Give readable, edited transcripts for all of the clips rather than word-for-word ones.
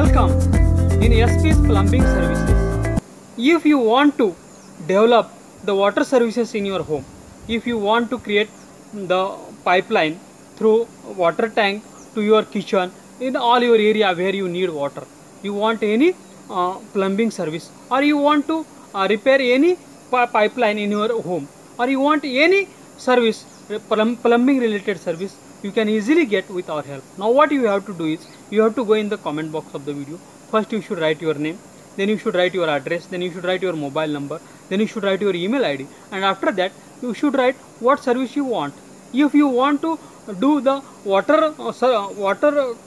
Welcome in SP's Plumbing Services. If you want to develop the water services in your home, if you want to create the pipeline through water tank to your kitchen in all your area where you need water, you want any plumbing service, or you want to repair any pipeline in your home, or you want any service, plumbing related service, you can easily get with our help. Now what you have to do is, you have to go in the comment box of the video. First you should write your name, then you should write your address, then you should write your mobile number, then you should write your email ID, and after that you should write what service you want. If you want to do the water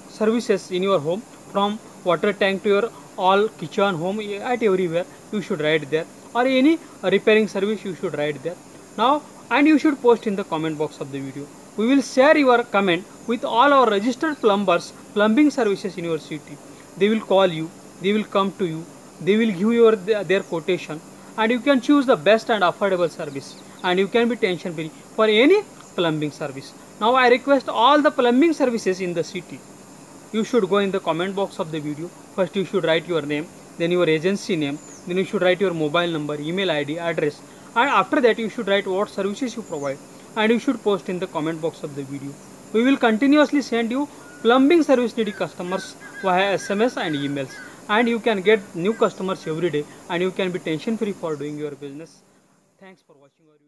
services in your home, from water tank to your all kitchen, home, at everywhere, you should write there, or any repairing service you should write there. Now, and you should post in the comment box of the video. We will share your comment with all our registered plumbers, plumbing services in your city. They will call you, they will come to you, they will give you their quotation, and you can choose the best and affordable service, and you can be tension free for any plumbing service. Now I request all the plumbing services in the city, you should go in the comment box of the video. First you should write your name, then your agency name, then you should write your mobile number, email ID, address, and after that you should write what services you provide, and you should post in the comment box of the video. We will continuously send you plumbing service needy customers via SMS and emails, and you can get new customers every day, and you can be tension free for doing your business. Thanks for watching our video.